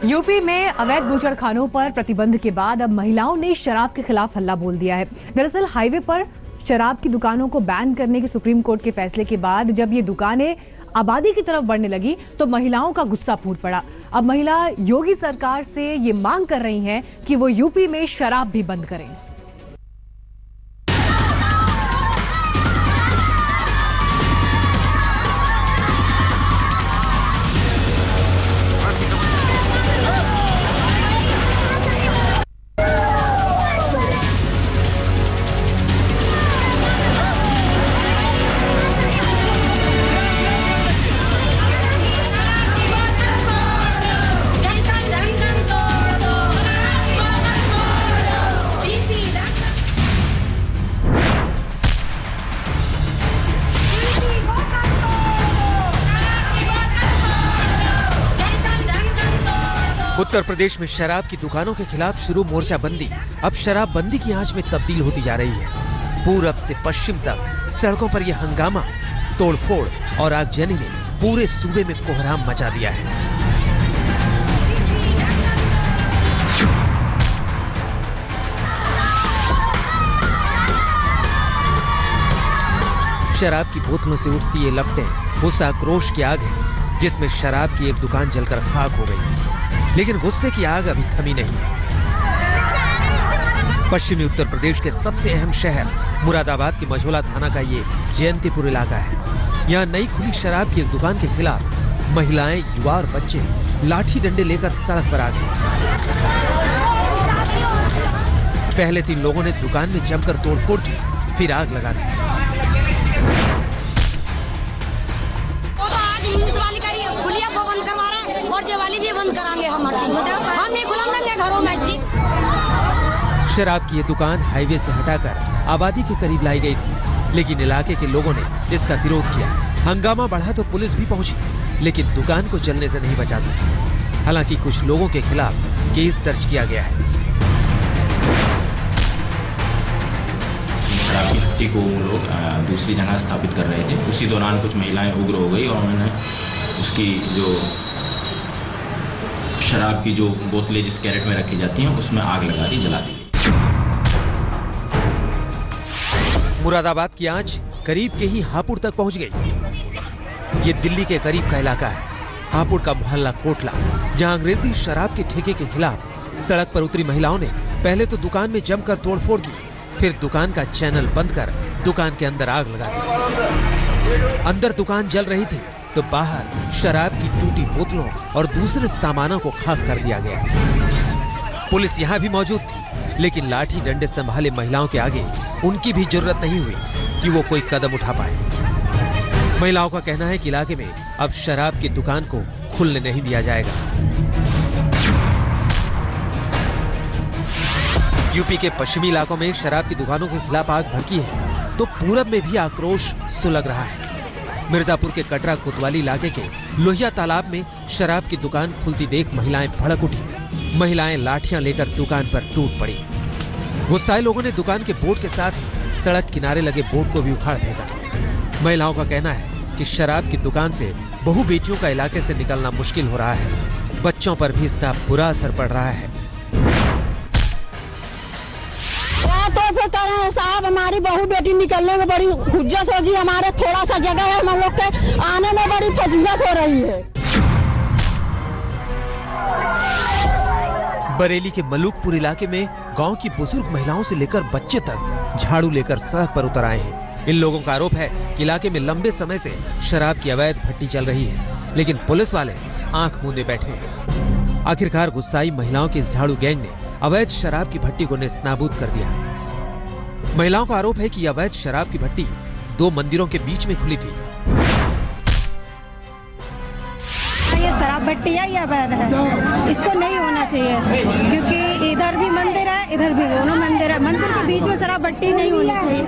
UP में अवैध बूचड़खानों पर प्रतिबंध के बाद अब महिलाओं ने शराब के खिलाफ हल्ला बोल दिया है। दरअसल हाईवे पर शराब की दुकानों को बैन करने के सुप्रीम कोर्ट के फैसले के बाद जब ये दुकानें आबादी की तरफ बढ़ने लगी तो महिलाओं का गुस्सा फूट पड़ा। अब महिला योगी सरकार से ये मांग कर रही हैं कि वो यूपी में शराब भी बंद करें। उत्तर प्रदेश में शराब की दुकानों के खिलाफ शुरू मोर्चाबंदी अब शराबबंदी की आंच में तब्दील होती जा रही है। पूरब से पश्चिम तक सड़कों पर यह हंगामा, तोड़फोड़ और आगजनी ने पूरे सूबे में कोहराम मचा दिया है। शराब की बोतलों से उठती ये लपटें उस आक्रोश की आग है जिसमें शराब की एक दुकान जलकर खाक हो गई। लेकिन गुस्से की आग अभी थमी नहीं है। पश्चिमी उत्तर प्रदेश के सबसे अहम शहर मुरादाबाद के मझौला थाना का ये जयंतीपुर इलाका है। यहाँ नई खुली शराब की एक दुकान के खिलाफ महिलाएं, युवा और बच्चे लाठी डंडे लेकर सड़क पर आ गए। पहले 3 लोगों ने दुकान में जमकर तोड़फोड़ की, फिर आग लगा दी। और जेवाली भी बंद कराएंगे हम नहीं खुलेंगे घरों में। शराब की ये दुकान हाईवे से हटाकर आबादी के करीब लाई गई थी, लेकिन इलाके के लोगों ने इसका विरोध किया। हंगामा बढ़ा तो पुलिस भी पहुंची, लेकिन दुकान को जलने से नहीं बचा सकी। हालांकि कुछ लोगों के खिलाफ केस दर्ज किया गया है। शराब की भट्टी को वो लोग दूसरी जगह स्थापित कर रहे थे। उसी दौरान कुछ महिलाएं उग्र हो गई और उन्होंने उसकी जो शराब की जो बोतलें जिस कैरेट में रखी जाती हैं उसमें आग लगा दी, जला दी। मुरादाबाद की आंच करीब के ही हापुड़ तक पहुंच गई। ये दिल्ली के करीब का इलाका है। हापुड़ का मोहल्ला कोटला, जहां अंग्रेजी शराब के ठेके के खिलाफ सड़क पर उतरी महिलाओं ने पहले तो दुकान में जमकर तोड़फोड़ की, फिर दुकान का चैनल बंद कर दुकान के अंदर आग लगा दी। अंदर दुकान जल रही थी तो बाहर शराब की टूटी बोतलों और दूसरे सामानों को खाक कर दिया गया। पुलिस यहाँ भी मौजूद थी, लेकिन लाठी डंडे संभाले महिलाओं के आगे उनकी भी जरूरत नहीं हुई कि वो कोई कदम उठा पाए। महिलाओं का कहना है कि इलाके में अब शराब की दुकान को खुलने नहीं दिया जाएगा। यूपी के पश्चिमी इलाकों में शराब की दुकानों के खिलाफ आग भड़की है तो पूरब में भी आक्रोश सुलग रहा है। मिर्जापुर के कटरा कोतवाली इलाके के लोहिया तालाब में शराब की दुकान खुलती देख महिलाएं भड़क उठी। महिलाएं लाठियां लेकर दुकान पर टूट पड़ी। गुस्साए लोगों ने दुकान के बोर्ड के साथ सड़क किनारे लगे बोर्ड को भी उखाड़ फेंका। महिलाओं का कहना है कि शराब की दुकान से बहु बेटियों का इलाके से निकलना मुश्किल हो रहा है। बच्चों पर भी इसका बुरा असर पड़ रहा है। तो फिर कह रहे हैं साहब, हमारी बहू बेटी निकलने में बड़ी हुज्जत होगी। हमारे थोड़ा सा जगह है, हम लोग के आने में बड़ी फजीलत हो रही है। बरेली के मलूकपुर इलाके में गांव की बुजुर्ग महिलाओं से लेकर बच्चे तक झाड़ू लेकर सड़क पर उतर आए हैं। इन लोगों का आरोप है कि इलाके में लंबे समय से शराब की अवैध भट्टी चल रही है, लेकिन पुलिस वाले आंख मूंदे बैठे हैं। आखिरकार गुस्साई महिलाओं के झाड़ू गैंग ने अवैध शराब की भट्टी को नेस्तनाबूद कर दिया। महिलाओं का आरोप है कि अवैध शराब की भट्टी 2 मंदिरों के बीच में खुली थी। ये शराब भट्टी है, ये अवैध है, इसको नहीं होना चाहिए, क्योंकि इधर भी मंदिर है, इधर भी दोनों मंदिर है। मंदिर के बीच में शराब भट्टी नहीं होनी चाहिए।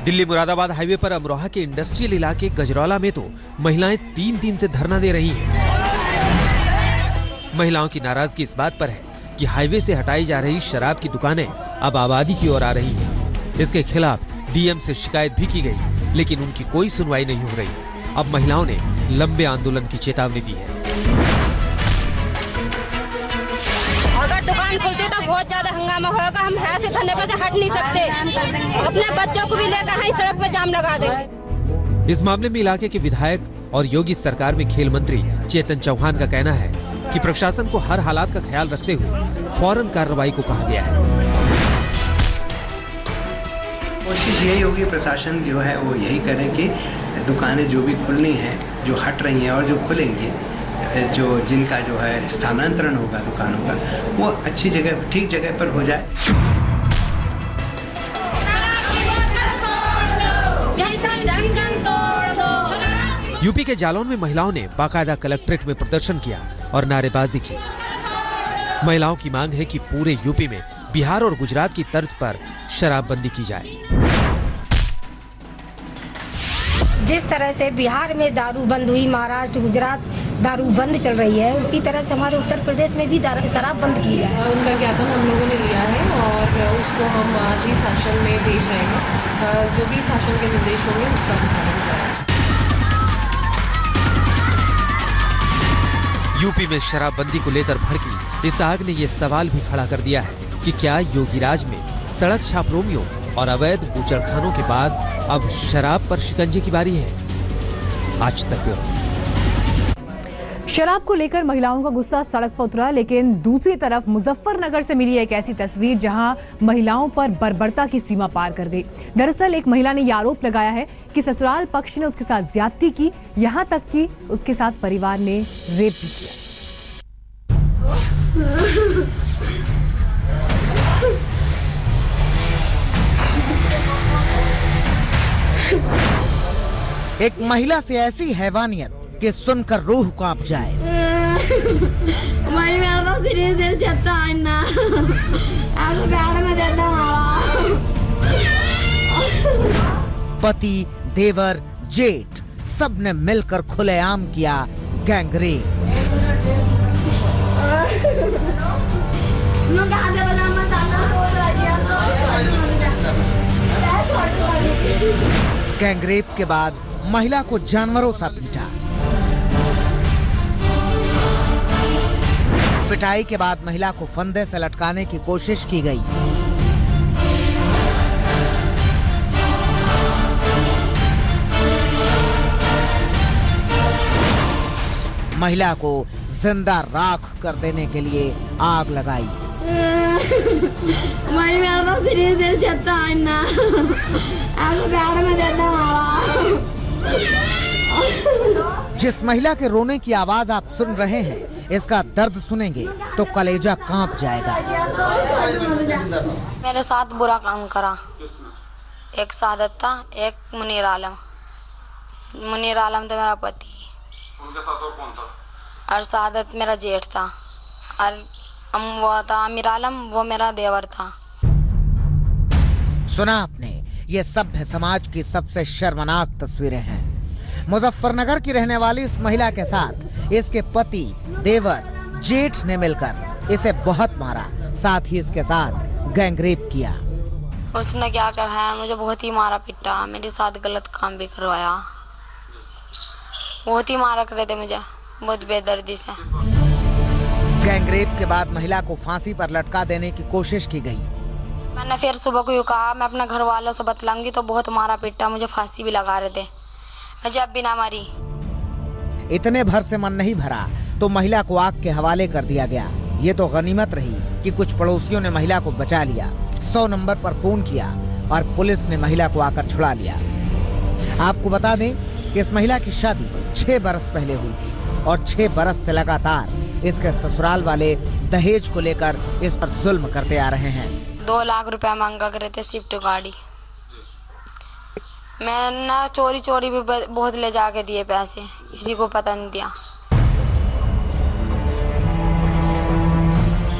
दिल्ली मुरादाबाद हाईवे पर अमरोहा के इंडस्ट्रियल इलाके गजरौला में तो महिलाएं 3 दिन से धरना दे रही हैं। महिलाओं की नाराजगी इस बात पर है कि हाईवे से हटाई जा रही शराब की दुकानें अब आबादी की ओर आ रही हैं। इसके खिलाफ डीएम से शिकायत भी की गई, लेकिन उनकी कोई सुनवाई नहीं हो रही। अब महिलाओं ने लंबे आंदोलन की चेतावनी दी है। अगर दुकान खुलती तो बहुत ज्यादा हंगामा होगा। हम ऐसे धरने पे से हट नहीं सकते। अपने बच्चों को भी लेकर हम सड़क पे जाम लगा देंगे। इस मामले में इलाके के विधायक और योगी सरकार में खेल मंत्री चेतन चौहान का कहना है कि प्रशासन को हर हालात का ख्याल रखते हुए फौरन कार्रवाई को कहा गया है। कोशिश यही होगी, प्रशासन जो है वो यही करें कि दुकानें जो भी खुलनी हैं, जो हट रही हैं और जो खुलेंगी, जो जिनका जो है स्थानांतरण होगा दुकानों का, वो अच्छी जगह ठीक जगह पर हो जाए। यूपी के जालौन में महिलाओं ने बाकायदा कलेक्ट्रेट में प्रदर्शन किया और नारेबाजी की। महिलाओं की मांग है कि पूरे यूपी में बिहार और गुजरात की तर्ज पर शराबबंदी की जाए। जिस तरह से बिहार में दारू बंद हुई, महाराष्ट्र गुजरात दारू बंद चल रही है, उसी तरह से हमारे उत्तर प्रदेश में भी शराब बंद की है। उनका ज्ञापन हम लोगों ने लिया है और उसको हम आज ही शासन में भेज रहे हैं। जो भी शासन के निर्देश होंगे उसका अनुपालन कराया। यूपी में शराबबंदी को लेकर भड़की इस आग ने ये सवाल भी खड़ा कर दिया है कि क्या योगीराज में सड़क छापरोमियों और अवैध बूचड़खानों के बाद अब शराब पर शिकंजे की बारी है। आज तक ब्यूरो। शराब को लेकर महिलाओं का गुस्सा सड़क पर उतरा, लेकिन दूसरी तरफ मुजफ्फरनगर से मिली एक ऐसी तस्वीर जहां महिलाओं पर बर्बरता की सीमा पार कर गई। दरअसल एक महिला ने यह आरोप लगाया है कि ससुराल पक्ष ने उसके साथ ज्यादती की, यहां तक कि उसके साथ परिवार ने रेप भी किया। एक महिला से ऐसी हैवानियत कि सुनकर रूह कांप जाए। पति, देवर, जेठ सब ने मिलकर खुलेआम किया गैंगरेप। गैंगरेप के बाद महिला को जानवरों सा पीटा। पिटाई के बाद महिला को फंदे से लटकाने की कोशिश की गई। महिला को जिंदा राख कर देने के लिए आग लगाई। जिस महिला के रोने की आवाज आप सुन रहे हैं, इसका दर्द सुनेंगे तो कलेजा कांप जाएगा। मेरे साथ बुरा काम करा। एक सादत था, एक मुनीर आलम। मुनीर आलम था मेरा पति। उनके साथ और कौन था? और सादत मेरा जेठ था। और वो था आमिर आलम, वो मेरा देवर था। सुना आपने, ये सभ्य समाज की सबसे शर्मनाक तस्वीरें हैं। मुजफ्फरनगर की रहने वाली इस महिला के साथ इसके पति, देवर, जेठ ने मिलकर इसे बहुत मारा, साथ ही इसके साथ गैंगरेप किया। उसने क्या कहा है, मुझे बहुत ही मारा पिटा, मेरे साथ गलत काम भी करवाया। बहुत ही मारा करे थे मुझे, बहुत बेदर्दी से। गैंगरेप के बाद महिला को फांसी पर लटका देने की कोशिश की गई। मैंने फिर सुबह को यूँ कहा, मैं अपने घर वालों से बतलाऊंगी, तो बहुत मारा पिटा, मुझे फांसी भी लगा रहे थे, मुझे अब भी ना मारी। इतने भर से मन नहीं भरा तो महिला को आग के हवाले कर दिया गया। ये तो गनीमत रही कि कुछ पड़ोसियों ने महिला को बचा लिया, 100 नंबर पर फोन किया और पुलिस ने महिला को आकर छुड़ा लिया। आपको बता दें कि इस महिला की शादी 6 बरस पहले हुई थी और 6 बरस से लगातार इसके ससुराल वाले दहेज को लेकर इस पर जुल्म करते आ रहे हैं। 2 लाख रुपया मांगा करे थे, स्विफ्ट गाड़ी। मैंने ना चोरी भी बहुत ले जाके दिए पैसे, किसी को पता नहीं दिया।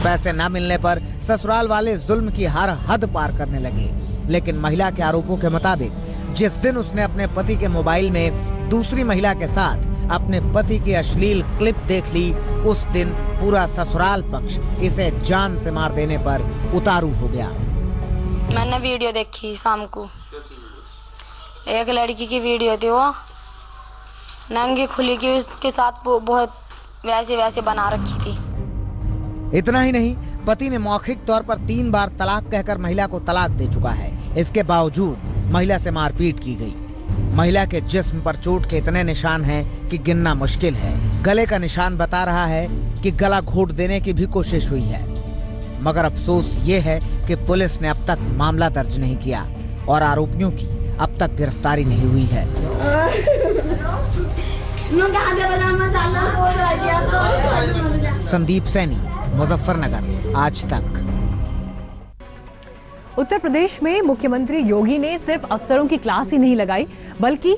पैसे न मिलने पर ससुराल वाले जुल्म की हर हद पार करने लगे। लेकिन महिला के आरोपों के मुताबिक जिस दिन उसने अपने पति के मोबाइल में दूसरी महिला के साथ अपने पति की अश्लील क्लिप देख ली, उस दिन पूरा ससुराल पक्ष इसे जान से मार देने पर उतारू हो गया। मैंने वीडियो देखी शाम को, एक लड़की की वीडियो थी वो, नंगी खुली की उसके साथ बहुत वैसे बना रखी थी। इतना ही नहीं, पति ने मौखिक तौर पर 3 बार तलाक कहकर महिला को तलाक दे चुका है। इसके बावजूद महिला से मारपीट की गई। महिला के जिस्म पर चोट के इतने निशान हैं कि गिनना मुश्किल है। गले का निशान बता रहा है कि गला घोट देने की भी कोशिश हुई है, मगर अफसोस ये है कि पुलिस ने अब तक मामला दर्ज नहीं किया और आरोपियों की अब तक गिरफ्तारी नहीं हुई है। संदीप सैनी, मुजफ्फरनगर, आज तक। उत्तर प्रदेश में मुख्यमंत्री योगी ने सिर्फ अफसरों की क्लास ही नहीं लगाई, बल्कि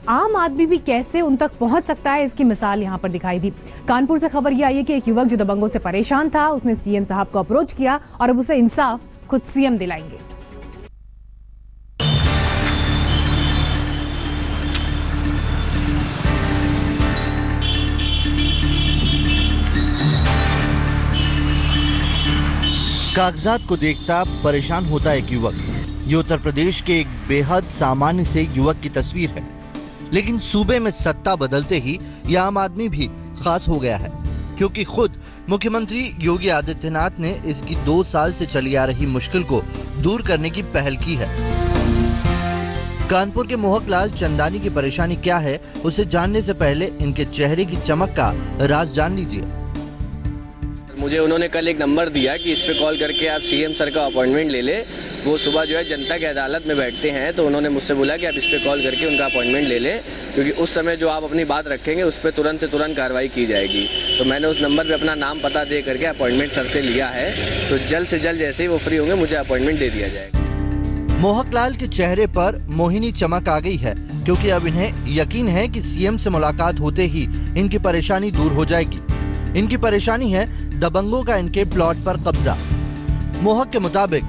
आम आदमी भी कैसे उन तक पहुंच सकता है, इसकी मिसाल यहां पर दिखाई दी। कानपुर से खबर यह आई है कि एक युवक जो दबंगों से परेशान था, उसने सीएम साहब को अप्रोच किया और अब उसे इंसाफ खुद सीएम दिलाएंगे। कागजात को देखता परेशान होता एक युवक। ये उत्तर प्रदेश के एक बेहद सामान्य से युवक की तस्वीर है, लेकिन सूबे में सत्ता बदलते ही यह आम आदमी भी खास हो गया है, क्योंकि खुद मुख्यमंत्री योगी आदित्यनाथ ने इसकी 2 साल से चली आ रही मुश्किल को दूर करने की पहल की है। कानपुर के मोहकलाल चंदानी की परेशानी क्या है, उसे जानने से पहले इनके चेहरे की चमक का राज जान लीजिए। मुझे उन्होंने कल एक नंबर दिया कि इस पे कॉल करके आप सीएम सर का अपॉइंटमेंट ले ले। वो सुबह जो है जनता की अदालत में बैठते हैं, तो उन्होंने मुझसे बोला कि आप इस पे कॉल करके उनका अपॉइंटमेंट ले लें, क्योंकि उस समय जो आप अपनी बात रखेंगे उस पर तुरंत से तुरंत कार्रवाई की जाएगी। तो मैंने उस नंबर पे अपना नाम पता दे करके अपॉइंटमेंट सर से लिया है। तो जल्द से जल्द जैसे ही वो फ्री होंगे मुझे अपॉइंटमेंट दे दिया जाएगा। मोहकलाल के चेहरे पर मोहिनी चमक आ गई है, क्योंकि अब इन्हें यकीन है कि सीएम से मुलाकात होते ही इनकी परेशानी दूर हो जाएगी। इनकी परेशानी है दबंगों का इनके प्लॉट पर कब्जा। मोहक के मुताबिक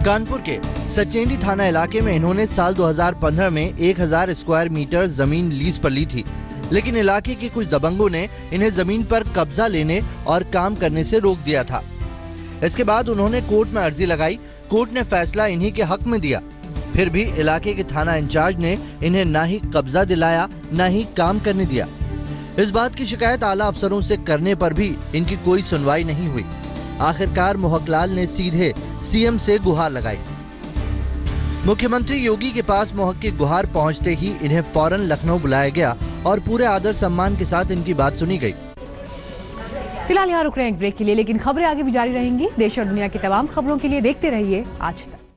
कानपुर के सचेंडी थाना इलाके में इन्होंने साल 2015 में 1000 स्क्वायर मीटर जमीन लीज पर ली थी, लेकिन इलाके के कुछ दबंगों ने इन्हें जमीन पर कब्जा लेने और काम करने से रोक दिया था। इसके बाद उन्होंने कोर्ट में अर्जी लगाई। कोर्ट ने फैसला इन्हीं के हक में दिया। फिर भी इलाके के थाना इंचार्ज ने इन्हें ना ही कब्जा दिलाया, ना ही काम करने दिया। इस बात की शिकायत आला अफसरों से करने पर भी इनकी कोई सुनवाई नहीं हुई। आखिरकार मोहकलाल ने सीधे सीएम से गुहार लगाई। मुख्यमंत्री योगी के पास मोहक की गुहार पहुंचते ही इन्हें फौरन लखनऊ बुलाया गया और पूरे आदर सम्मान के साथ इनकी बात सुनी गई। फिलहाल यहाँ रुक रहे हैं एक ब्रेक के लिए, लेकिन खबरें आगे भी जारी रहेंगी। देश और दुनिया की तमाम खबरों के लिए देखते रहिए आज तक।